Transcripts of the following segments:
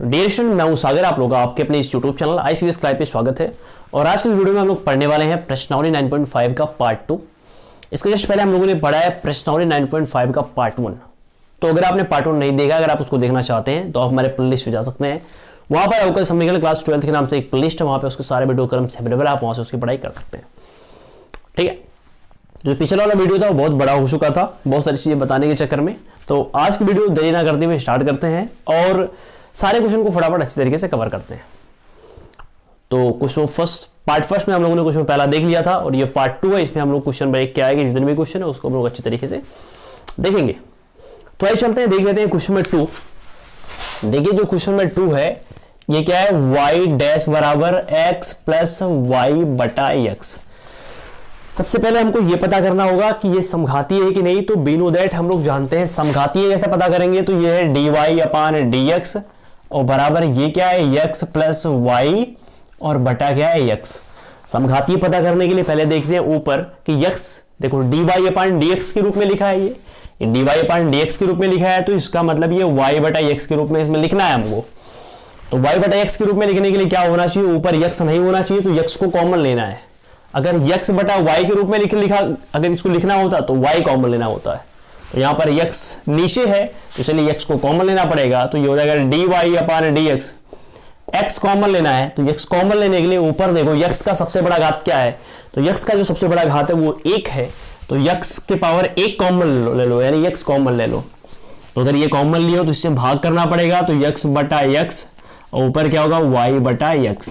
Dear student, मैं हूं सागर, आप लोगों का आपके अपने इस यूट्यूब चैनल ICVS क्लास पे स्वागत है। और आज की वीडियो में हम लोग पढ़ने वाले हैं प्रश्नावली 9.5 का पार्ट 2। इसके जस्ट पहले हम लोगों ने पढ़ा है प्रश्नावली 9.5 का पार्ट 1। तो अगर आपने पार्ट 1 नहीं देखा, अगर आप उसको देखना चाहते हैं तो आप हमारे प्ले लिस्ट में जा सकते हैं। वहाँ पर अवकल समीकरण क्लास 12 के नाम से एक प्ले लिस्ट है, वहाँ पर उसके सारे वीडियो क्रम अवेलेबल है, आप वहाँ से उसकी पढ़ाई कर सकते हैं। ठीक है, जो पिछला वाला वीडियो था वो बहुत बड़ा हो चुका था बहुत सारी चीज़ें बताने के चक्कर में। तो आज की वीडियो देरी ना करते हुए स्टार्ट करते हैं और सारे क्वेश्चन को फटाफट अच्छी तरीके से कवर करते हैं। तो क्वेश्चन पार्ट फर्स्ट में हम लोगों ने क्वेश्चन पहला देख लिया था और ये पार्ट 2 है, इसमें हम लोग क्वेश्चन ब्रेक क्या आएगा, जितने भी क्वेश्चन है उसको हम लोग अच्छी तरीके से देखेंगे। तो आइए चलते हैं, देख लेते हैं क्वेश्चन में 2। देखिए जो क्वेश्चन में 2 है ये क्या है, y डैश बराबर x प्लस वाई बटा एक्स। सबसे पहले हमको ये पता करना होगा कि ये समघातीय है कि नहीं। तो वी नो दैट हम लोग जानते हैं समघातीय कैसे पता करेंगे, तो ये है dy अपान dx और बराबर ये क्या है x प्लस वाई और बटा क्या है x। समघातीय पता करने के लिए पहले देखते हैं ऊपर कि x देखो dy अपान dx के रूप में लिखा है, ये dy अपान dx के रूप में लिखा है, तो इसका मतलब ये y बटा x के रूप में इसमें लिखना है हमको। तो y बटा x के रूप में लिखने के लिए क्या होना चाहिए, ऊपर x नहीं होना चाहिए, तो x को कॉमन लेना है। अगर x बटा y के रूप में लिखा अगर इसको लिखना होता तो y कॉमन लेना होता है। तो यहाँ पर x नीचे है तो इसलिए x को कॉमन लेना पड़ेगा, तो ये हो जाएगा dy अपान dx। x कॉमन लेना है तो x कॉमन लेने के लिए ऊपर देखो x का सबसे बड़ा घात क्या है, तो x का जो सबसे बड़ा घात है वो 1 है, तो x के पावर 1 कॉमन ले लो, यानी x कॉमन ले लो। तो अगर ये कॉमन लियो तो इससे भाग करना पड़ेगा, तो x बटा x और ऊपर क्या होगा y बटा x।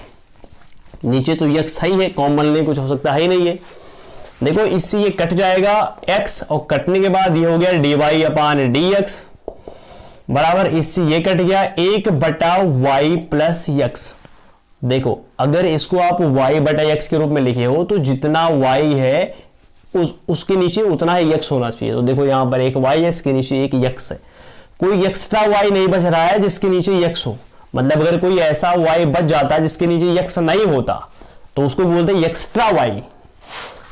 नीचे तो x सही है, कॉमन लेने कुछ हो सकता है ही नहीं है। देखो इससे ये कट जाएगा x और कटने के बाद ये हो गया dy अपान dx बराबर इससे ये कट गया 1 बटा y प्लस x। देखो अगर इसको आप y बटा x के रूप में लिखे हो तो जितना y है उसके नीचे उतना ही x होना चाहिए। तो देखो यहाँ पर एक y है, इसके नीचे एक x है, कोई एक्स्ट्रा y नहीं बच रहा है जिसके नीचे x हो। मतलब अगर कोई ऐसा y बच जाता है जिसके नीचे x नहीं होता तो उसको बोलते हैं एक्स्ट्रा y।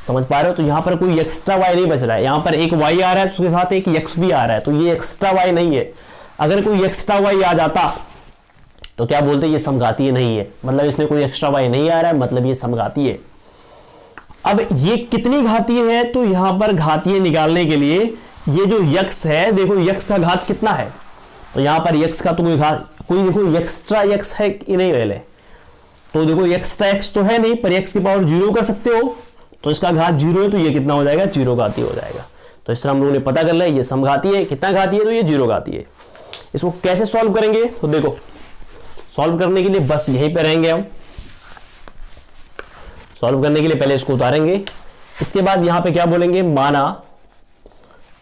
समझ पा रहे हो, तो यहाँ पर कोई एक्स्ट्रा y नहीं बच रहा है, यहाँ पर एक y आ रहा है उसके साथ एक x भी आ रहा है, तो ये एक्स्ट्रा y नहीं है। अगर कोई एक्स्ट्रा y आ जाता तो क्या बोलते हैं, ये समघातीय नहीं है, मतलब इसमें कोई एक्स्ट्रा y नहीं आ रहा है, मतलब ये समघातीय है। अब ये कितनी घातीय है, तो यहाँ पर घातीय निकालने के लिए ये जो x है, देखो x का घात कितना है, तो यहाँ पर x का तो कोई देखो एक्स्ट्रा x है कि नहीं पहले, तो देखो एक्स्ट्रा x तो है नहीं, पर x की पावर 0 कर सकते हो, तो इसका घात 0 है तो ये कितना हो जाएगा, 0 घातीय हो जाएगा। तो इस तरह हम लोगों ने पता कर लिया ये समघातीय है, कितना घातीय है, तो ये 0 घातीय है। इसको कैसे सॉल्व करेंगे, तो देखो सॉल्व करने के लिए बस यहीं पे रहेंगे हम। सॉल्व करने के लिए पहले इसको उतारेंगे, इसके बाद यहां पे क्या बोलेंगे, माना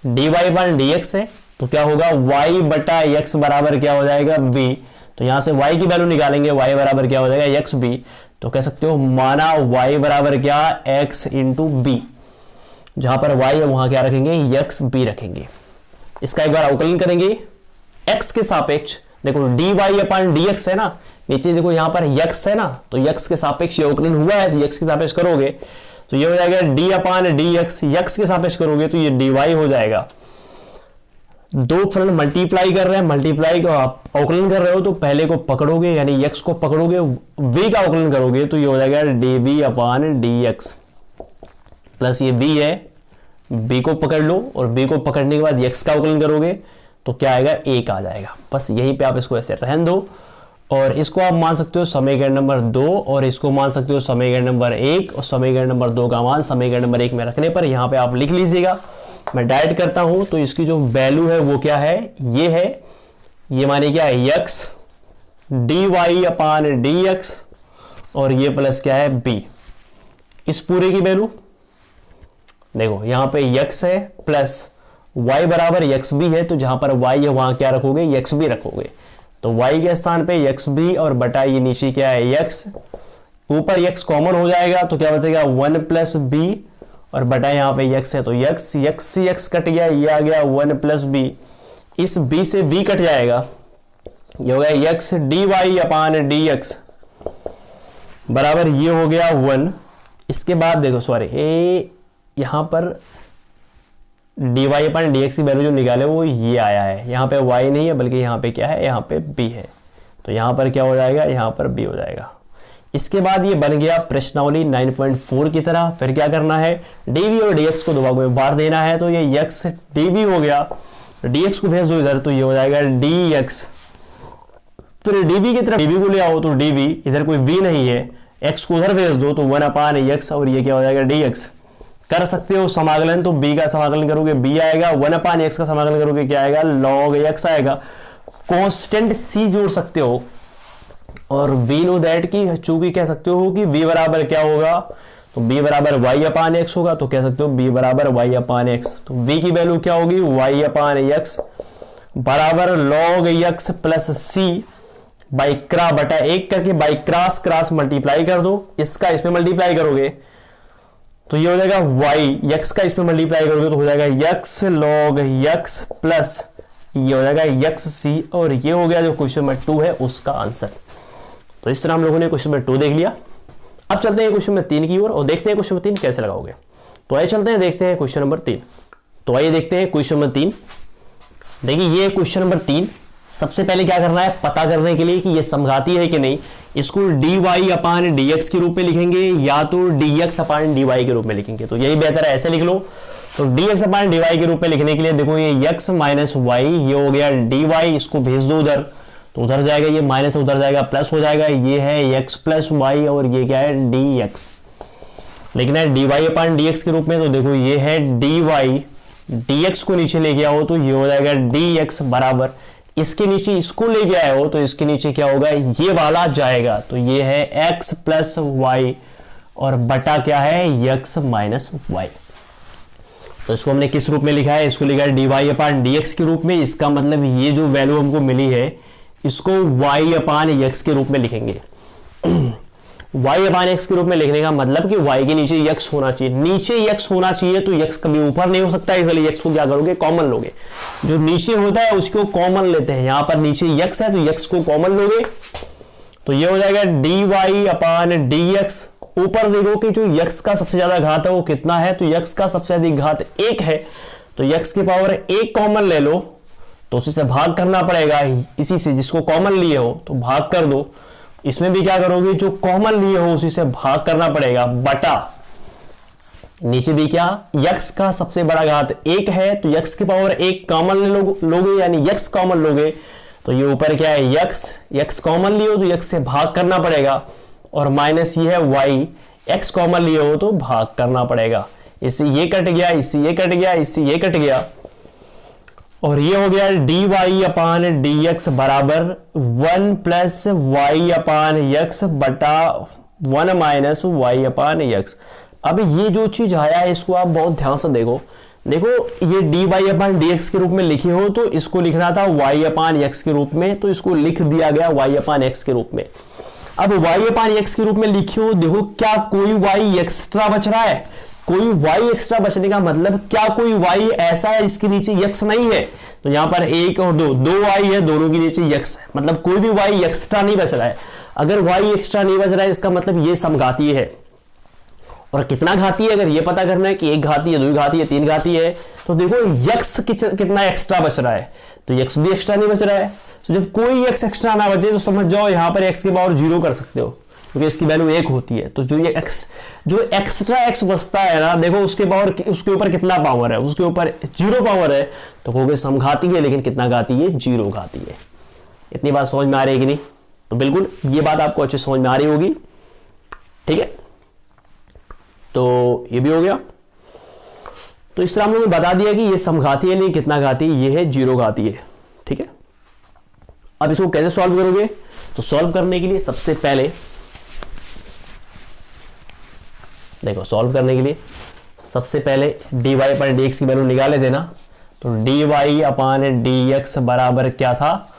dy बाय dx है तो क्या होगा y बटा x बराबर क्या हो जाएगा b। तो यहां से y की वैल्यू निकालेंगे, y बराबर क्या हो जाएगा xb। तो कह सकते हो माना y बराबर क्या x इंटू बी, जहां पर y है वहां क्या रखेंगे xb रखेंगे। इसका एक बार अवकलन करेंगे x के सापेक्ष, देखो dy अपान dx है ना, नीचे देखो यहाँ पर x है ना, तो x के सापेक्ष ये अवकलन हुआ है, तो x के सापेक्ष करोगे तो ये हो जाएगा d अपान dx, x के सापेक्ष करोगे तो ये dy हो जाएगा। दो फलन मल्टीप्लाई कर रहे हैं, मल्टीप्लाई का आप अवकलन कर रहे हो तो पहले को पकड़ोगे यानी x को पकड़ोगे, v का अवकलन करोगे तो ये हो जाएगा dv अपान dx प्लस ये v है, b को पकड़ लो और b को पकड़ने के बाद x का अवकलन करोगे तो क्या आएगा 1 आ जाएगा। बस यहीं पे आप इसको ऐसे रहने दो और इसको आप मान सकते हो समीकरण नंबर 2 और इसको मान सकते हो समीकरण नंबर 1 और समीकरण नंबर 2 का मान समीकरण नंबर 1 में रखने पर यहाँ पे आप लिख लीजिएगा। मैं डायरेक्ट करता हूं तो इसकी जो वैल्यू है वो क्या है, ये है, ये माने क्या है x dy अपान dx और ये प्लस क्या है b। इस पूरे की वैल्यू देखो यहाँ पे x है प्लस y बराबर xb है, तो जहां पर y है वहां क्या रखोगे xb रखोगे, तो y के स्थान पे xb और बटा ये नीचे क्या है x, ऊपर x कॉमन हो जाएगा तो क्या बचेगा 1 प्लस b और बटा यहाँ पे x है तो x कट गया, ये आ गया 1 प्लस b, इस b से b कट जाएगा, ये हो गया x dy अपान dx बराबर ये हो गया 1। इसके बाद देखो सॉरी यहाँ पर dy अपान dx की वैल्यू जो निकाले वो ये आया है, यहाँ पे y नहीं है बल्कि यहाँ पे क्या है, यहाँ पे b है, तो यहाँ पर क्या हो जाएगा, यहाँ पर बी हो जाएगा। इसके बाद ये बन गया प्रश्नावली 9.4 की तरह। फिर क्या करना है, dv और dx को दो भागों में बांट देना है। तो ये x dv हो गया, dx को भेज दो इधर तो ये हो जाएगा dx। फिर dv की तरफ dv को ले आओ तो dv, इधर कोई v नहीं है, x को उधर भेज दो तो 1/x और ये क्या हो जाएगा dx। कर सकते हो समाकलन, तो b का समाकलन करोगे b आएगा, 1/x का समाकलन करोगे क्या आएगा, log x आएगा। कांस्टेंट c जोड़ सकते हो और वी नो दैट की चूंकि कह सकते हो कि v बराबर क्या होगा, तो b बराबर y/x होगा, तो कह सकते हो b बराबर y/x। तो v की वैल्यू क्या होगी, y/x बराबर log x plus c by क्रा बटा 1 करके बाई क्रॉस क्रॉस मल्टीप्लाई कर दो। इसका इसमें मल्टीप्लाई करोगे तो ये हो जाएगा y, x का इसमें मल्टीप्लाई करोगे तो हो जाएगा x log x प्लस ये हो जाएगा xc। और ये हो गया जो क्वेश्चन नंबर 2 है उसका आंसर। तो इस तरह हम लोगों ने क्वेश्चन नंबर 2 देख लिया। अब चलते हैं क्वेश्चन नंबर 3 की ओर और देखते हैं क्वेश्चन नंबर 3 कैसे लगाओगे। तो आइए चलते हैं, देखते हैं क्वेश्चन नंबर 3। तो आइए देखते हैं क्वेश्चन नंबर 3। देखिए ये क्वेश्चन नंबर 3, सबसे पहले क्या करना है, पता करने के लिए कि ये समघाती है कि नहीं, इसको dy/dx के रूप में लिखेंगे या तो dx/dy के रूप में लिखेंगे। तो यही बेहतर है, ऐसे लिख लो। तो dx/dy के रूप में लिखने के लिए देखो ये x माइनस y, ये हो गया dy, इसको भेज दो उधर तो उधर जाएगा, ये माइनस उधर जाएगा प्लस हो जाएगा, ये है x प्लस वाई और ये क्या है dx। लेकिन है dy/dx के रूप में, तो देखो ये है dy, dx को नीचे लेके आओ तो ये हो जाएगा dx बराबर, इसके नीचे इसको लेके आए हो तो इसके नीचे क्या होगा, ये वाला जाएगा। तो ये है x प्लस वाई और बटा क्या है x माइनस वाई। तो इसको हमने किस रूप में लिखा है, इसको लिखा है dy/dx के रूप में। इसका मतलब ये जो वैल्यू हमको मिली है इसको y/x के रूप में लिखेंगे। y/x के रूप में लिखने का मतलब कि y के नीचे x होना चाहिए, नीचे x होना चाहिए, तो x कभी ऊपर नहीं हो सकता, इसलिए x को क्या करोगे, कॉमन लोगे। जो नीचे होता है उसको कॉमन लेते हैं, यहां पर नीचे x है तो x को कॉमन लोगे तो ये हो जाएगा dy/dx। ऊपर देखो कि जो x का सबसे ज्यादा घात है वो कितना है, तो x का सबसे अधिक घात 1 है, तो x की पावर 1 कॉमन ले लो तो उसी से भाग करना पड़ेगा, इसी से जिसको कॉमन लिए हो तो भाग कर दो। इसमें भी क्या करोगे, जो कॉमन लिए हो उसी से भाग करना पड़ेगा, बटा नीचे भी क्या, x का सबसे बड़ा घात 1 है तो x की पावर 1 कॉमन लोगे यानी x कॉमन लोगे, तो ये ऊपर क्या है x कॉमन लिए हो तो x से भाग करना पड़ेगा, और माइनस ये है y, x कॉमन लिए हो तो भाग करना पड़ेगा। इससे ये कट गया, इससे ये कट गया, इससे ये कट गया, और ये हो गया dy/dx बराबर 1 प्लस y/x बटा 1 माइनस y/x। अब ये जो चीज आया है इसको आप बहुत ध्यान से देखो ये dy/dx के रूप में लिखी हो तो इसको लिखना था y/x के रूप में, तो इसको लिख दिया गया y/x के रूप में। अब y/x के रूप में लिखी हो, देखो क्या कोई y एक्स्ट्रा बच रहा है, कोई y एक्स्ट्रा बचने का मतलब क्या कोई y ऐसा है इसके नीचे x नहीं है, तो यहां पर 1 और 2 y है, दोनों के नीचे x है, मतलब कोई भी y एक्स्ट्रा नहीं बच रहा है। अगर y एक्स्ट्रा नहीं बच रहा है इसका मतलब ये समघातीय है। और कितना घातीय है, अगर ये पता करना है कि 1 घातीय, 2 घातीय, 3 घातीय है, तो देखो x कितना एक्स्ट्रा बच रहा है, तो x भी एक्स्ट्रा नहीं बच रहा है। तो जब कोई x एक्स्ट्रा ना बचे तो समझ जाओ यहाँ पर x की पावर 0 कर सकते हो, क्योंकि इसकी वैल्यू 1 होती है। तो जो ये जो एक्स्ट्रा x बचता है ना, देखो उसके ऊपर कितना पावर है, उसके ऊपर 0 पावर है, तो हो गए समघाती है, लेकिन कितना घाती है, 0 घाती है। इतनी बात समझ में आ रही है कि नहीं, तो बिल्कुल ये बात आपको अच्छे समझ में आ रही होगी, ठीक है। तो ये भी हो गया। तो इस तरह हम लोगों ने बता दिया कि ये समघाती है, नहीं कितना घाती, ये है 0 घाती है, ठीक है। अब इसको कैसे सॉल्व करोगे, तो सॉल्व करने के लिए सबसे पहले देखो, सॉल्व करने के लिए सबसे पहले dy/dx की वैल्यू निकाले देना। तो dy/dx बराबर क्या था,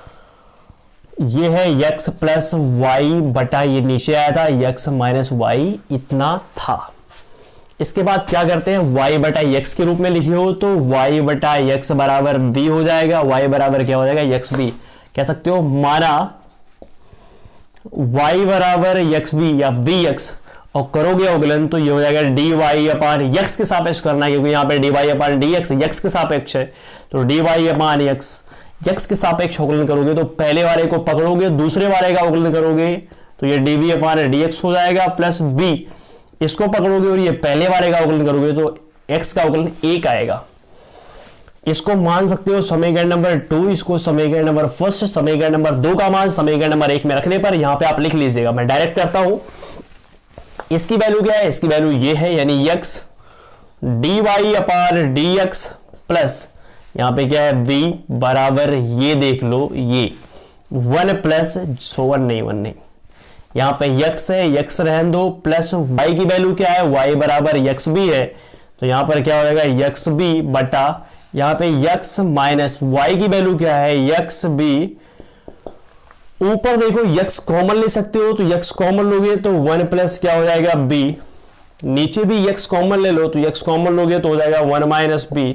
ये है x प्लस वाई बटा ये नीचे आया था x माइनस वाई, इतना था। इसके बाद क्या करते हैं, y/x के रूप में लिखी हो तो y/x बराबर b हो जाएगा, y बराबर क्या हो जाएगा, xb कह सकते हो। माना y बराबर xb या bx और करोगे अवकलन तो ये हो जाएगा dy/x के सापेक्ष करना है, क्योंकि यहाँ पे dy/dx x के सापेक्ष है, तो dy/x x के सापेक्ष अवकलन करोगे तो पहले वाले को पकड़ोगे, दूसरे वाले का अवकलन करोगे तो ये dv अपान dx हो जाएगा, प्लस b इसको पकड़ोगे और ये पहले वाले का अवकलन करोगे तो x का अवकलन 1 आएगा। इसको मान सकते हो समीकरण नंबर 2, इसको समीकरण नंबर 1, समीकरण नंबर 2 का मान समीकरण नंबर 1 में रखने पर यहां पे आप लिख लीजिएगा। मैं डायरेक्ट करता हूं, इसकी वैल्यू क्या है, इसकी वैल्यू ये है, यानी x dy अपान dx प्लस यहां पे क्या है v बराबर ये देख लो ये 1 प्लस 1 नहीं, यहां पे x है, x रहने दो, प्लस y की वैल्यू क्या है, y बराबर x भी है, तो यहां पर क्या हो जाएगा x b बटा यहां पे x माइनस y की वैल्यू क्या है x b, ऊपर देखो x कॉमन ले सकते हो तो x कॉमन लोगे तो 1 प्लस क्या हो जाएगा b, नीचे भी x कॉमन ले लो तो x कॉमन लोगे तो हो जाएगा 1 माइनस b,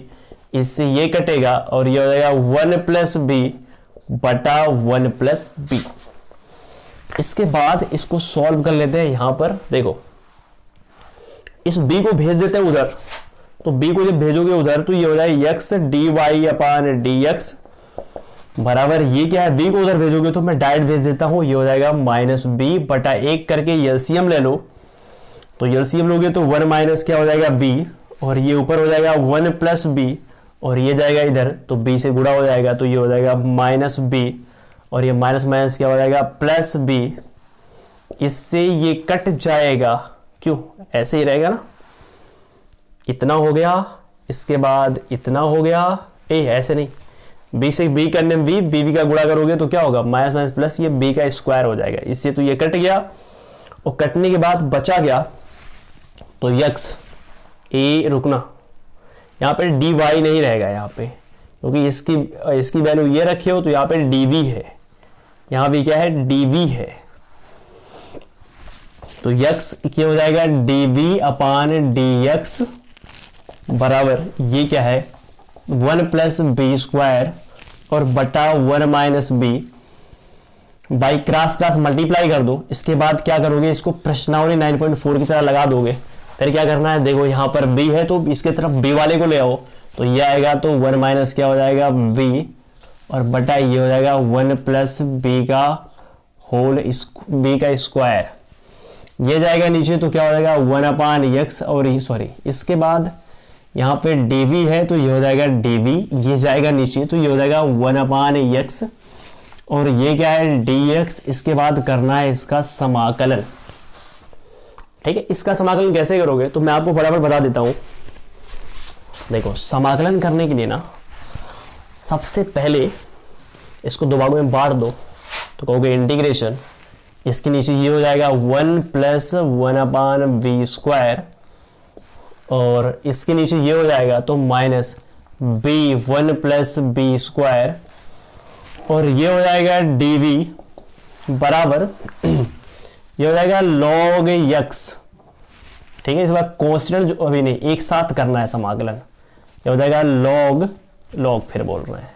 इससे ये कटेगा और ये हो जाएगा 1 प्लस b बटा 1 प्लस b। इसके बाद इसको सॉल्व कर लेते हैं। यहां पर देखो इस b को भेज देते हैं उधर, तो b को जब भेजोगे उधर तो ये हो जाएगा x dy अपान dx बराबर ये क्या है, b को उधर भेजोगे तो मैं डायरेक्ट भेज देता हूं, ये हो जाएगा माइनस b बटा 1 करके एलसीएम ले लो, तो एलसीएम लोगे तो 1 माइनस क्या हो जाएगा b और ये ऊपर हो जाएगा 1 प्लस b और ये जाएगा इधर तो b से गुणा हो जाएगा तो ये हो जाएगा माइनस b और ये माइनस माइनस क्या हो जाएगा प्लस b, इससे ये कट जाएगा, क्यों ऐसे ही रहेगा ना, इतना हो गया, इसके बाद इतना हो गया, ऐसे नहीं, b से b करने में b का गुणा करोगे तो क्या होगा माइनस माइनस प्लस ये b का स्क्वायर हो जाएगा, इससे तो ये कट गया और कटने के बाद बचा गया तो x a रुकना, यहाँ पे dy नहीं रहेगा यहाँ पे, क्योंकि इसकी वैल्यू ये रखी हो तो यहाँ पे dv है, यहाँ भी क्या है dv है, तो x क्या हो जाएगा dv अपान dx बराबर ये क्या है 1 प्लस बी स्क्वायर और बटा 1 minus B, by cross cross multiply कर दो। इसके बाद क्या करोगे, इसको प्रश्नावली 9.4 की तरह लगा दोगे, फिर क्या करना है, देखो यहाँ पर b है तो इसके तरफ b वाले को ले आओ तो ये आएगा तो 1 माइनस क्या हो जाएगा b और बटा ये हो जाएगा 1 प्लस b का होल b का स्क्वायर, ये जाएगा नीचे तो क्या हो जाएगा 1 अपान x और सॉरी इसके बाद यहाँ पे dv है तो ये हो जाएगा dv, ये जाएगा नीचे तो ये हो जाएगा 1 अपान x और ये क्या है dx, इसके बाद करना है इसका समाकलन। ठीक है, इसका समाकलन कैसे करोगे तो मैं आपको फटाफट बता देता हूं। देखो समाकलन करने के लिए ना सबसे पहले इसको दो भागों में बांट दो, तो कहोगे इंटीग्रेशन, इसके नीचे ये हो जाएगा 1 प्लस 1 अपान बी स्क्वायर और इसके नीचे ये हो जाएगा तो minus B 1 plus B square और ये हो जाएगा dv बराबर ये हो जाएगा log x। ठीक है, इस बार कॉन्स्टेंट जो अभी नहीं एक साथ करना है समाकलन, ये हो जाएगा log फिर बोल रहे हैं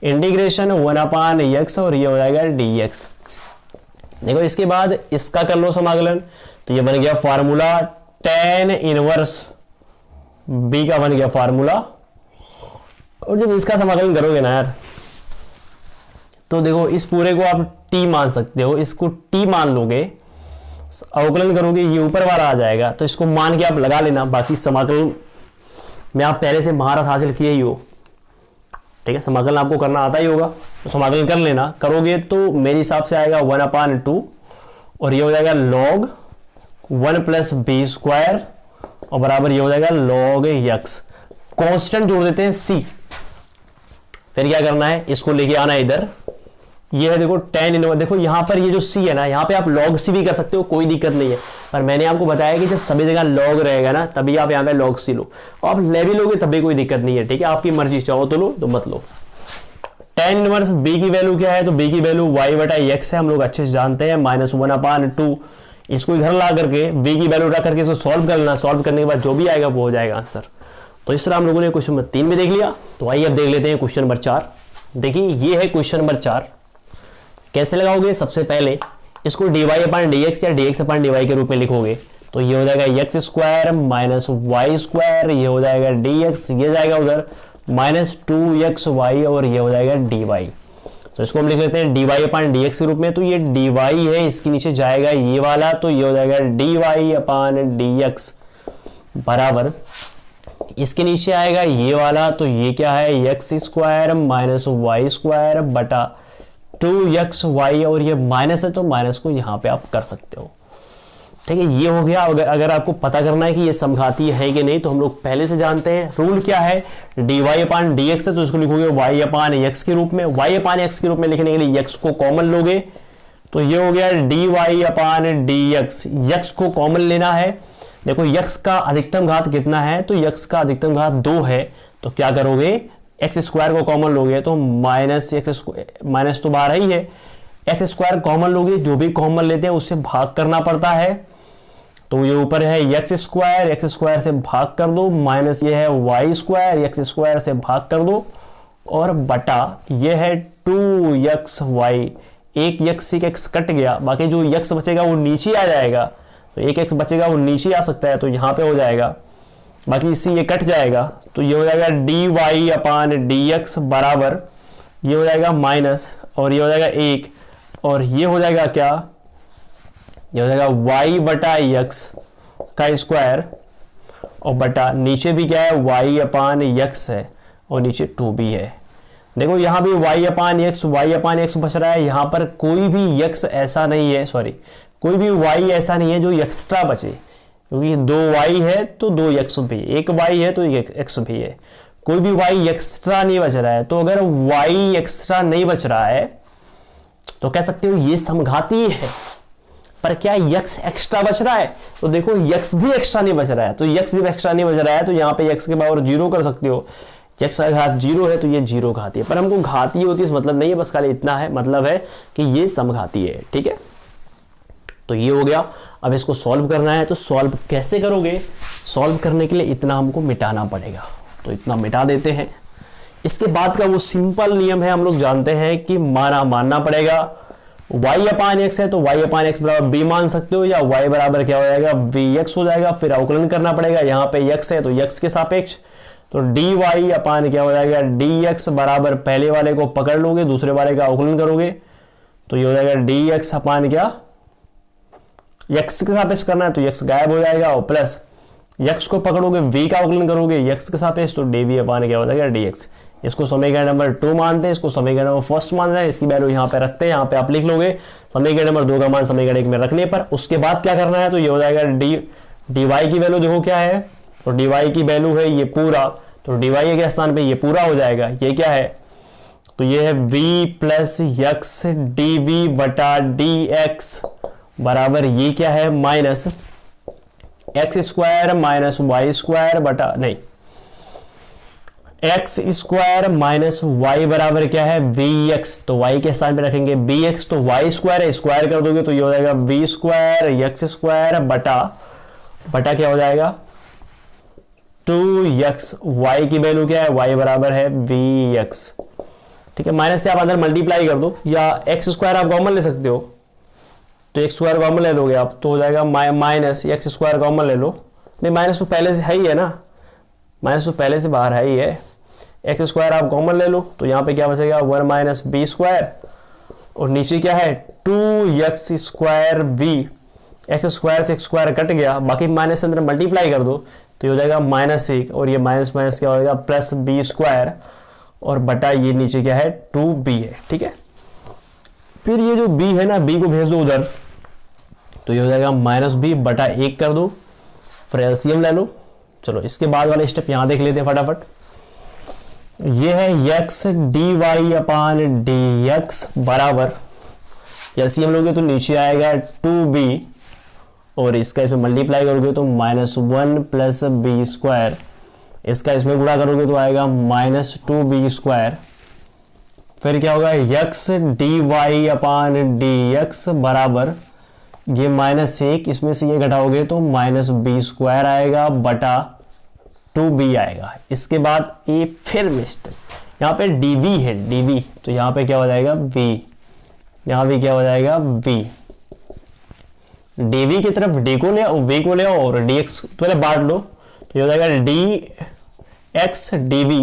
इंटीग्रेशन 1 अपान x और ये हो जाएगा dx। देखो इसके बाद इसका कर लो समाकलन तो ये बन गया फार्मूला tan इनवर्स b का बन गया फार्मूला, और जब इसका समाकलन करोगे ना यार तो देखो इस पूरे को आप t मान सकते हो, इसको t मान लोगे, अवकलन करोगे ये ऊपर वाला आ जाएगा तो इसको मान के आप लगा लेना, बाकी समाकलन में आप पहले से महारत हासिल किए ही हो। ठीक है, समाकलन आपको करना आता ही होगा तो समाकलन कर लेना, करोगे तो मेरे हिसाब से आएगा 1 अपान 2 और ये हो जाएगा log 1 प्लस बी स्क्वायर और बराबर ये हो जाएगा log x। कांस्टेंट जोड़ देते हैं c, फिर क्या करना है इसको लेके आना इधर, ये है देखो tan इनवर्स, देखो यहाँ पर ये जो c है ना यहाँ पे आप log c भी कर सकते हो, कोई दिक्कत नहीं है, पर मैंने आपको बताया कि जब सभी जगह log रहेगा ना तभी आप यहाँ पे log c लो, आप ले भी लोगे तभी कोई दिक्कत नहीं है। ठीक है, आपकी मर्जी, चाहो तो लो तो मत लो। tan इनवर्स b की वैल्यू क्या है तो b की वैल्यू y बटा x है, हम लोग अच्छे से जानते हैं, माइनस 1 अपान 2, इसको इधर ला करके b की वैल्यू रख करके इसको सॉल्व कर लेना, सॉल्व करने के बाद जो भी आएगा वो हो जाएगा आंसर। तो इस तरह हम लोगों ने क्वेश्चन नंबर 3 में देख लिया, तो आइए अब देख लेते हैं क्वेश्चन नंबर 4। देखिए ये है क्वेश्चन नंबर 4, कैसे लगाओगे, सबसे पहले इसको dy अपान dx या dx अपान dy के रूप में लिखोगे तो ये हो जाएगा x square minus Y square, ये हो जाएगा dx, ये जाएगा उधर माइनस 2xy और ये हो जाएगा dy। तो इसको हम लिख लेते हैं dy अपान dx के रूप में। तो ये dy है, इसके नीचे जाएगा ये वाला, तो ये हो जाएगा dy अपान dx बराबर, इसके नीचे आएगा ये वाला, तो ये क्या है X square minus Y square बटा 2xy, और ये माइनस है तो माइनस को यहाँ पे आप कर सकते हो। ठीक है, ये हो गया। अगर आपको पता करना है कि ये समघातीय है कि नहीं, तो हम लोग पहले से जानते हैं रूल क्या है, dy अपान dx है तो इसको लिखोगे y अपान x के रूप में। y अपान x के रूप में लिखने के लिए x को कॉमन लोगे, तो ये हो गया dy अपान dx। x को कॉमन लेना है। देखो x का अधिकतम घात कितना है, तो x का अधिकतम घात 2 है, तो क्या करोगे एक्स स्क्वायर को कॉमन लोगे तो माइनस एक्स, माइनस तो बाहर ही है, एक्स स्क्वायर कॉमन लोगे, जो भी कॉमन लेते हैं उससे भाग करना पड़ता है। तो ये ऊपर है एक्स स्क्वायर से भाग कर दो, माइनस ये है वाई स्क्वायर, एक्स स्क्वायर से भाग कर दो, और बटा ये है 2xy। एक x कट गया, बाकी जो x बचेगा वो नीचे आ जाएगा, तो एक x बचेगा वो नीचे आ सकता है, तो यहाँ पे हो जाएगा, बाकी इससे ये कट जाएगा, तो ये हो जाएगा dy अपान dx बराबर, ये हो जाएगा माइनस, और ये हो जाएगा 1, और ये हो जाएगा क्या, ये हो जाएगा y बटा x का स्क्वायर, और बटा नीचे भी क्या है y अपान x है, और नीचे 2 भी है। देखो यहाँ भी y अपान x बच रहा है, यहाँ पर कोई भी x ऐसा नहीं है, सॉरी कोई भी y ऐसा नहीं है जो एक्स्ट्रा बचे, क्योंकि 2y है तो 2x भी, एक y है तो एक x भी है, कोई भी y एक्स्ट्रा नहीं बच रहा है। तो अगर y एक्स्ट्रा नहीं बच रहा है तो कह सकते हो ये समघातीय है। पर क्या x एक्स्ट्रा बच रहा है, तो देखो x भी एक्स्ट्रा नहीं बच रहा है, तो x जब एक्स्ट्रा नहीं बच रहा है तो यहाँ पे x के पावर 0 कर सकते हो, x का घात 0 है तो ये 0 घातीय है, पर हमको घातीय होती है इस मतलब नहीं है, बस खाली इतना है मतलब है कि ये समघातीय है। ठीक है, तो ये हो गया। अब इसको सॉल्व करना है, तो सॉल्व कैसे करोगे, सॉल्व करने के लिए इतना हमको मिटाना पड़ेगा, तो इतना मिटा देते हैं। इसके बाद का वो सिंपल नियम है, हम लोग जानते हैं कि मानना पड़ेगा, y अपान एक्स है तो y अपान एक्स बराबर b मान सकते हो, या y बराबर क्या हो जाएगा vx हो जाएगा, फिर अवकलन करना पड़ेगा, यहाँ पे x है तो x के सापेक्ष, तो dy अपान क्या हो जाएगा dx बराबर, पहले वाले को पकड़ लोगे, दूसरे वाले का अवकलन करोगे, तो ये हो जाएगा dx अपान क्या, x के सापेक्ष करना है तो x गायब हो जाएगा, और प्लस x को पकड़ोगे v का अवकलन करोगे x के सापेक्ष, तो dv अपान क्या हो जाएगा dx। इसको समीकरण नंबर 2 मानते हैं, इसको समीकरण नंबर 1 मानते हैं, इसकी वैल्यू यहाँ पे रखते हैं, यहाँ पे आप लिख लोगे समीकरण नंबर 2 का मान समीकरण 1 में रखने पर। उसके बाद क्या करना है, तो ये हो जाएगा dy की वैल्यू देखो क्या है, तो dy की वैल्यू है ये पूरा, तो dy के स्थान पे ये पूरा हो जाएगा, ये क्या है, तो ये है v प्लस x dv बटा dx बराबर, ये क्या है minus X square minus Y square बटा, नहीं एक्स स्क्वायर माइनस वाई बराबर क्या है vx, तो y के स्थान पे रखेंगे bx, तो y स्क्वायर है, स्क्वायर कर दोगे तो ये हो जाएगा v स्क्वायर एक्स स्क्वायर बटा क्या हो जाएगा 2x, y की वैल्यू क्या है, y बराबर है vx। ठीक है, माइनस से आप अंदर मल्टीप्लाई कर दो, या एक्स स्क्वायर आप कॉमन ले सकते हो, तो एक्स स्क्वायर कॉमन ले लोगे आप, तो हो जाएगा माइनस एक्स स्क्वायर कॉमन ले लो, नहीं माइनस तो पहले से है ही है ना, माइनस तो पहले से बाहर है ही है, एक्स स्क्वायर आप कॉमन ले लो, तो यहाँ पे क्या बचेगा 1 माइनस बी स्क्वायर, और नीचे क्या है 2x square v, x square से एक्स स्क्वायर कट गया, बाकी माइनस से अंदर मल्टीप्लाई कर दो तो ये हो जाएगा -1, और ये माइनस माइनस क्या हो जाएगा प्लस बी स्क्वायर, और बटा ये नीचे क्या है 2b है। ठीक है, फिर ये जो b है ना, b को भेज दो उधर, तो ये हो जाएगा -b बटा 1 कर दो, फिर एलसीएम ले लो। चलो इसके बाद वाले स्टेप यहाँ देख लेते हैं फटाफट। ये है x dy अपान dx बराबर, एलसीएम लोगे तो नीचे आएगा 2b, और इसका इसमें मल्टीप्लाई करोगे तो -1 प्लस बी स्क्वायर, इसका इसमें गुणा करोगे तो आएगा -2b स्क्वायर, फिर क्या होगा x dy अपान dx बराबर, ये -1 इसमें से ये घटाओगे तो -b स्क्वायर आएगा बटा 2b आएगा। इसके बाद ये फिर मिस्टेक, यहाँ पे dv है dv, तो यहाँ पे क्या हो जाएगा v, यहाँ भी क्या हो जाएगा v, dv की तरफ d को ले आओ, v को ले आओ, और dx तो पहले बांट लो, तो ये हो जाएगा dx dv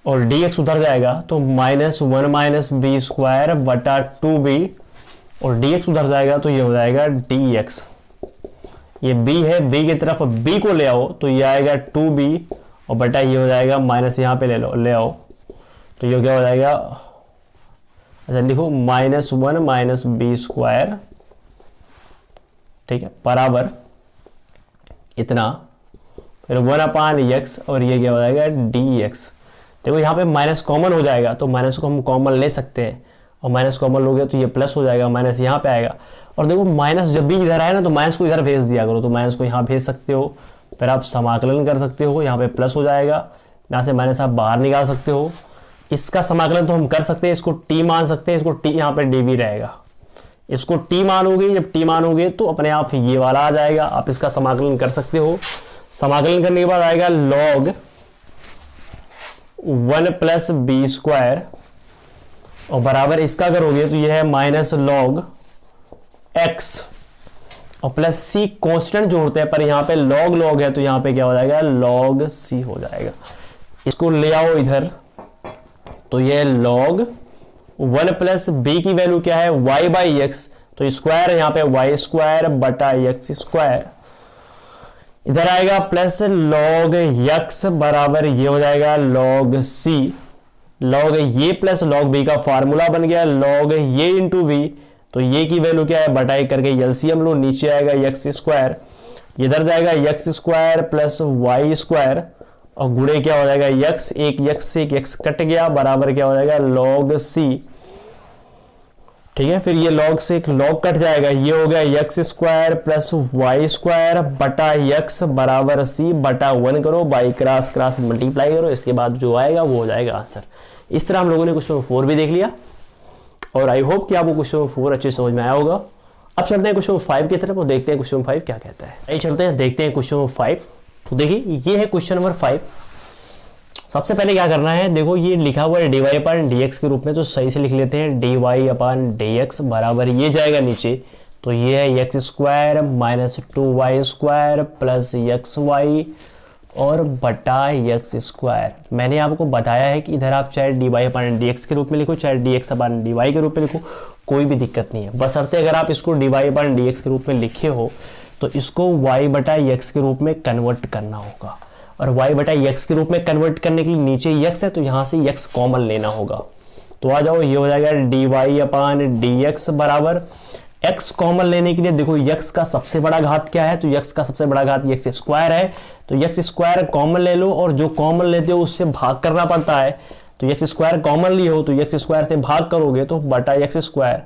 और dx उधर जाएगा तो -1 माइनस बी स्क्वायर बटा 2b, और dx उधर जाएगा तो ये हो जाएगा dx। ये b है, b की तरफ b को ले आओ तो ये आएगा 2b और बटा ये हो जाएगा माइनस, यहाँ पे ले आओ तो ये क्या हो जाएगा, अच्छा लिखो -1 माइनस बी स्क्वायर, ठीक है, बराबर इतना, फिर 1/x और ये क्या हो जाएगा dx। देखो यहाँ पे माइनस कॉमन हो जाएगा तो माइनस को हम कॉमन ले सकते हैं, और माइनस कॉमन लोगे तो ये प्लस हो जाएगा, माइनस यहाँ पे आएगा। और देखो माइनस जब भी इधर आए ना तो माइनस को इधर भेज दिया करो, तो माइनस को यहाँ भेज सकते हो, फिर आप समाकलन कर सकते हो, यहाँ पे प्लस हो जाएगा, यहाँ से माइनस आप बाहर निकाल सकते हो। इसका समाकलन तो हम कर सकते हैं, इसको टी मान सकते हैं, इसको टी यहाँ पे डी भी रहेगा, इसको टी मानोगे, जब टी मानोगे तो अपने आप ये वाला आ जाएगा, आप इसका समाकलन कर सकते हो। समाकलन करने के बाद आएगा log 1 प्लस बी स्क्वायर, और बराबर इसका करोगे तो ये है माइनस log x, और प्लस c कांस्टेंट जो होते हैं, पर यहाँ पे log है तो यहाँ पे क्या हो जाएगा log c हो जाएगा। इसको ले आओ इधर तो ये log 1 प्लस बी की वैल्यू क्या है y बाई एक्स, तो स्क्वायर यहाँ पे y स्क्वायर बटा x स्क्वायर, इधर आएगा प्लस log x बराबर ये हो जाएगा log c, log ये प्लस log b का फार्मूला बन गया log ये इंटू v, तो ये की वैल्यू क्या है बटाई करके एलसीएम लो, नीचे आएगा x स्क्वायर, इधर जाएगा x square plus y square, और गुणे क्या हो जाएगा x, एक x से एक x कट गया, बराबर क्या हो जाएगा log c, ठीक है। फिर ये log से एक log कट जाएगा, ये हो गया x square plus y square बटा x बराबर c बटा 1 करो, बाई क्रॉस क्रॉस मल्टीप्लाई करो, इसके बाद जो आएगा वो हो जाएगा आंसर। इस तरह हम लोगों ने क्वेश्चन 4 भी देख लिया, और आई होप कि आपको क्वेश्चन 4 अच्छे समझ में आया होगा। अब चलते हैं क्वेश्चन 5 की तरफ और देखते हैं क्वेश्चन 5 क्या कहता है। आइए चलते हैं, देखते हैं क्वेश्चन 5। तो देखिए ये है क्वेश्चन नंबर 5। सबसे पहले क्या करना है, देखो ये लिखा हुआ है dy अपान dx के रूप में, तो सही से लिख लेते हैं dy अपान dx बराबर ये जाएगा नीचे, तो ये है x square minus 2y square plus X Y और बटा x स्क्वायर। मैंने आपको बताया है कि इधर आप चाहे dy अपान dx के रूप में लिखो, चाहे dx अपान dy के रूप में लिखो, कोई भी दिक्कत नहीं है, बशर्ते अगर आप इसको dy अपान dx के रूप में लिखे हो तो इसको y बटा x के रूप में कन्वर्ट करना होगा, और y बटा x के रूप में कन्वर्ट करने के लिए नीचे x है तो यहाँ से x कॉमन लेना होगा। तो आ जाओ, ये हो जाएगा dy अपान dx बराबर x कॉमन लेने के लिए देखो x का सबसे बड़ा घात क्या है, तो x का सबसे बड़ा घात x स्क्वायर है, तो x स्क्वायर कॉमन ले लो, और जो कॉमन लेते हो उससे भाग करना पड़ता है, तो x स्क्वायर कॉमन ली हो तो x स्क्वायर से भाग करोगे तो बटा x स्क्वायर,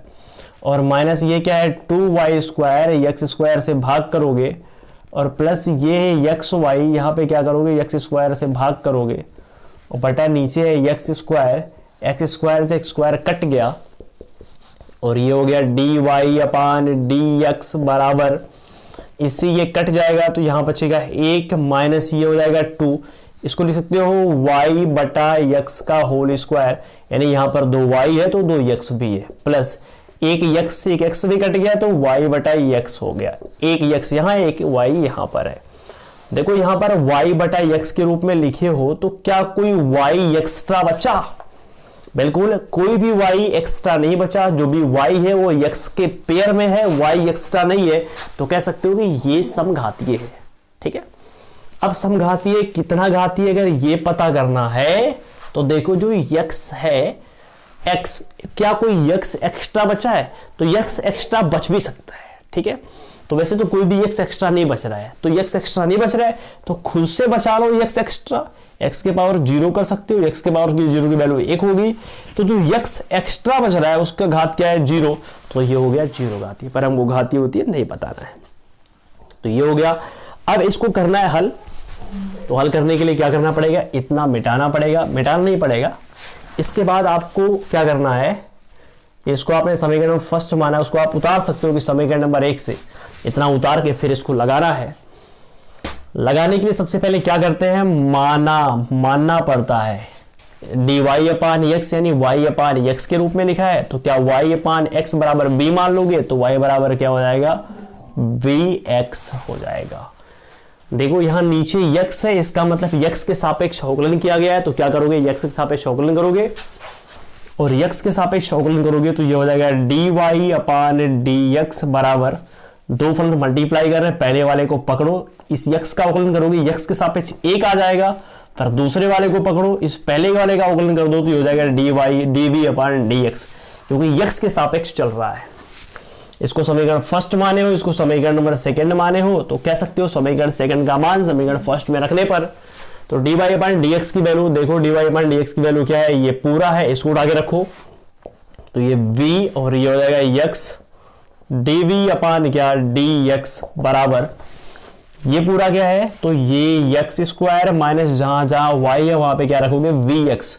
और माइनस ये क्या है 2y स्क्वायर, x स्क्वायर से भाग करोगे, और प्लस ये है एक्स वाई, यहाँ पे क्या करोगे एक्स स्क्वायर से भाग करोगे, और बटा नीचे है एक्स स्क्वायर से एक्स स्क्वायर कट गया, और ये हो गया डी वाई अपान डी एक्स बराबर, इससे ये कट जाएगा तो यहाँ बचेगा 1 माइनस ये हो जाएगा 2, इसको लिख सकते हो y बटा x का होल स्क्वायर, यानी यहाँ पर 2y है तो 2x भी है, प्लस एक x से एक x भी कट गया तो y बटा x हो गया, एक x यहाँ एक y यहाँ पर है। देखो यहाँ पर y बटा x के रूप में लिखे हो तो क्या कोई y एक्स्ट्रा बचा? बिल्कुल कोई भी y एक्स्ट्रा नहीं बचा, जो भी y है वो x के पेयर में है, y एक्स्ट्रा नहीं है, तो कह सकते हो कि ये समघातीय है। ठीक है, अब समघातीय कितना घातीय अगर ये पता करना है तो देखो जो x है x, क्या कोई x एक्स्ट्रा बचा है? तो x एक्स्ट्रा बच भी सकता है। ठीक है, तो वैसे तो कोई भी x एक्स्ट्रा नहीं बच रहा है, तो x एक्स्ट्रा नहीं बच रहा है तो खुद से बचा लो x एक्स्ट्रा, x के पावर 0 कर सकते हो, x के पावर 0 की वैल्यू 1 होगी, तो जो x एक्स्ट्रा बच रहा है उसका घात क्या है 0, तो ये हो गया 0 घातीय, पर हमको घातीय होती है नहीं बताना है। तो ये हो गया। अब इसको करना है हल, तो हल करने के लिए क्या करना पड़ेगा, इतना मिटाना पड़ेगा, मिटाना नहीं पड़ेगा, इसके बाद आपको क्या करना है, इसको आपने समीकरण फर्स्ट माना है उसको आप उतार सकते हो कि समीकरण नंबर 1 से इतना उतार के फिर इसको लगाना है। लगाने के लिए सबसे पहले क्या करते हैं, मानना पड़ता है, dy अपान एक्स यानी y अपान एक्स के रूप में लिखा है, तो क्या y अपान एक्स बराबर b मान लोगे तो y बराबर क्या हो जाएगा vx हो जाएगा। देखो यहाँ नीचे यक्स है, इसका मतलब यक्स के सापेक्ष अवकलन किया गया है, तो क्या करोगे, यक्स के सापेक्ष अवकलन करोगे, और यक्स के सापेक्ष अवकलन करोगे तो ये हो जाएगा डी वाई अपान डी एक्स बराबर, दो फलन मल्टीप्लाई कर रहे हैं, पहले वाले को पकड़ो, इस यक्स का अवकलन करोगे, यक्स के सापेक्ष एक आ जाएगा, फिर दूसरे वाले को पकड़ो, इस पहले वाले का अवकलन कर दो तो ये हो जाएगा D Y D V upon D X, क्योंकि यक्स के सापेक्ष चल रहा है। इसको समीकरण फर्स्ट माने हो, इसको समीकरण नंबर सेकंड माने हो, तो कह सकते हो समीकरण सेकंड का मान समीकरण फर्स्ट में रखने पर, तो डी वाई अपान डी एक्स की वैल्यू देखो, डी वाई अपान डी एक्स की वैल्यू क्या है, ये पूरा है, इसको उठा के रखो, तो ये v और ये हो जाएगा x, डी वी अपान क्या डी एक्स बराबर, ये पूरा क्या है, तो ये एक्स स्क्वायर माइनस जहां जहां y है वहां पे क्या रखोगे vx,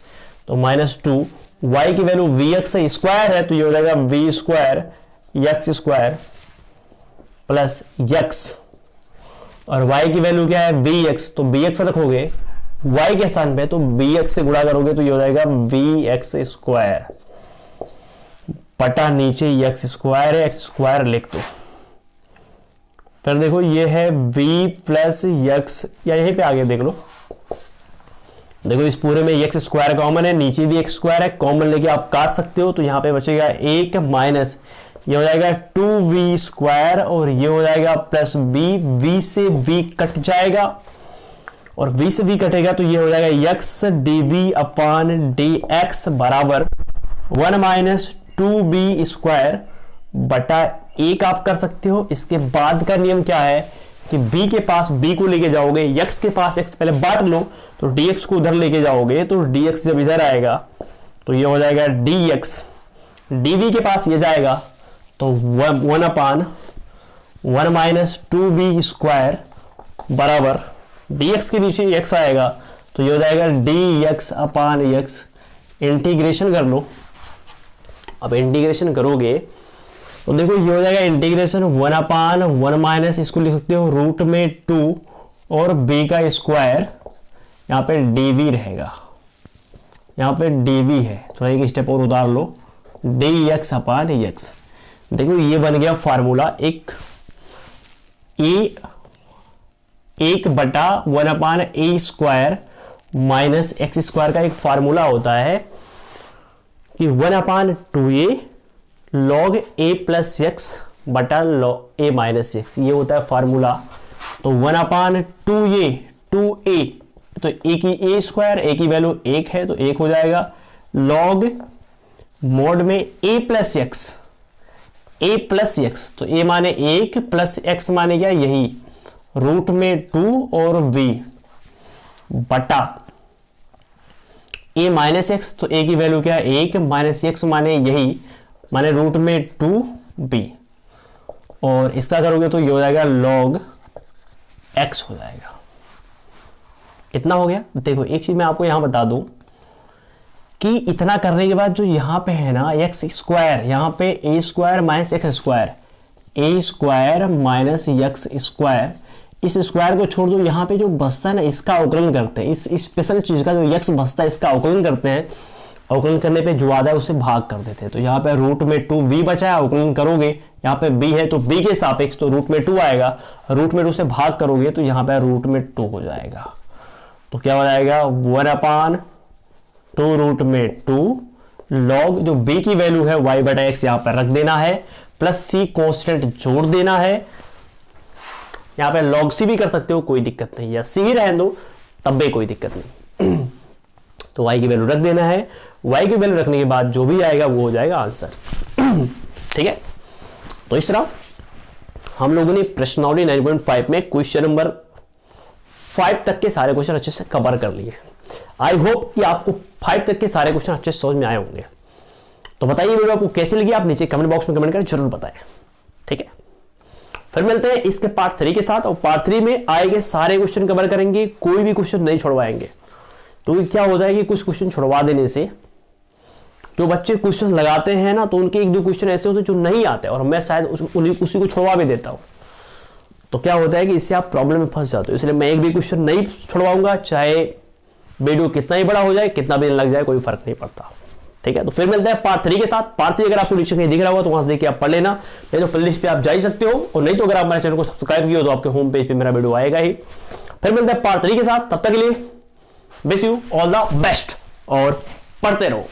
तो -2, y की वैल्यू vx है, स्क्वायर है, तो ये हो जाएगा v square x square plus x, और y की वैल्यू क्या है vx, तो bx रखोगे y के स्थान पे, तो bx से गुणा करोगे तो ये हो जाएगा vx स्क्वायर बटा नीचे x स्क्वायर है, x स्क्वायर लिख दो। फिर देखो ये है v प्लस x, या यहीं पे आगे देख लो, देखो इस पूरे में x स्क्वायर कॉमन है, नीचे भी x स्क्वायर है, कॉमन लेके आप काट सकते हो, तो यहाँ पे बचेगा एक माइनस, ये हो जाएगा 2v स्क्वायर, और ये हो जाएगा प्लस v से v कट जाएगा, और v से v कटेगा तो ये हो जाएगा x dv अपान dx बराबर 1 माइनस 2b स्क्वायर बटा एक आप कर सकते हो। इसके बाद का नियम क्या है कि b के पास b को लेके जाओगे, x के पास x पहले बांट लो, तो dx को उधर लेके जाओगे, तो dx जब इधर आएगा तो ये हो जाएगा dx, dv के पास ये जाएगा तो 1 अपान 1 माइनस 2b स्क्वायर बराबर dx के नीचे x आएगा तो ये हो जाएगा dx अपान x, इंटीग्रेशन कर लो। अब इंटीग्रेशन करोगे तो देखो ये हो जाएगा इंटीग्रेशन 1 अपान 1 माइनस, इसको लिख सकते हो रूट में 2 और b का स्क्वायर, यहाँ पे dv रहेगा, यहाँ पे dv है, थोड़ा एक स्टेप और उतार लो, dx अपान x। देखो ये बन गया फार्मूला, एक बटा 1 अपान ए स्क्वायर माइनस एक्स स्क्वायर का एक फार्मूला होता है कि 1 अपान 2a log a plus x बटा लॉग a माइनस एक्स, ये होता है फार्मूला। तो 1 अपान 2a, 2a तो a की a स्क्वायर, a की वैल्यू 1 है तो 1 हो जाएगा, लॉग मोड में a plus x, a plus x, तो a माने 1 प्लस x माने क्या यही रूट में 2 और v बटा a माइनस एक्स, तो a की वैल्यू क्या है 1 माइनस x माने यही माने रूट में 2b, और इसका करोगे तो ये हो जाएगा log x हो जाएगा। इतना हो गया। देखो एक चीज मैं आपको यहां बता दूं कि इतना करने के बाद जो यहाँ पे है ना एक्स स्क्वायर, यहाँ पे ए स्क्वायर माइनस एक्स स्क्वायर, ए स्क्वायर माइनस एक्स स्क्वायर, इस स्क्वायर को छोड़ दो, यहाँ पे जो बचता है ना इसका अवकलन करते हैं, इस स्पेशल चीज का जो एक्स बचता है इसका अवकलन करते हैं, अवकलन करने पे जो आता है उसे भाग कर देते हैं। तो यहाँ पे रूट में 2v बचा है, अवकलन करोगे यहाँ पे b है तो b के सापेक्ष तो रूट में 2 आएगा, रूट में 2 से भाग करोगे तो यहाँ पे रूट में 2 हो जाएगा। तो क्या हो जाएगा 1 अपान 2 रूट में 2 लॉग जो b की वैल्यू है y बटा एक्स यहाँ पर रख देना है, प्लस c कॉन्स्टेंट जोड़ देना है, यहाँ पे log c भी कर सकते हो कोई दिक्कत नहीं, या c ही रहने दो तब भी कोई दिक्कत नहीं। तो y की वैल्यू रख देना है, y की वैल्यू रखने के बाद जो भी आएगा वो हो जाएगा आंसर। ठीक है, तो इस तरह हम लोगों ने प्रश्नावली 9.5 में क्वेश्चन नंबर 5 तक के सारे क्वेश्चन अच्छे से कवर कर लिए। आई होप कि आपको 5 तक के सारे क्वेश्चन अच्छे से समझ में आए होंगे। तो बताइए वीडियो आपको कैसी लगी, आप नीचे कमेंट बॉक्स में कमेंट कर जरूर बताएं। ठीक है, फिर मिलते हैं इसके पार्ट 3 के साथ, और पार्ट 3 में आए गए सारे क्वेश्चन कवर करेंगे, कोई भी क्वेश्चन नहीं छोड़वाएंगे। तो क्या होता है कि कुछ क्वेश्चन छुड़वा देने से जो बच्चे क्वेश्चन लगाते हैं ना, तो उनके 1-2 क्वेश्चन ऐसे होते हैं जो नहीं आते, और मैं शायद उसी को छुड़वा भी देता हूं। तो क्या होता है कि इससे आप प्रॉब्लम में फंस जाते हो, इसलिए मैं एक भी क्वेश्चन नहीं छुड़वाऊंगा, चाहे वीडियो कितना ही बड़ा हो जाए, कितना भी दिन लग जाए, कोई फर्क नहीं पड़ता। ठीक है, तो फिर मिलते हैं पार्ट 3 के साथ। पार्ट 3 अगर आपको नीचे कहीं दिख रहा होगा तो वहां से देखिए आप पढ़ लेना, नहीं तो प्लेलिस्ट पे आप जा ही सकते हो, और नहीं तो अगर आप हमारे चैनल को सब्सक्राइब किए हो तो आपके होम पेज पे मेरा वीडियो आएगा ही। फिर मिलते हैं पार्ट 3 के साथ, तब तक के लिए wish you all the best और पढ़ते रहो।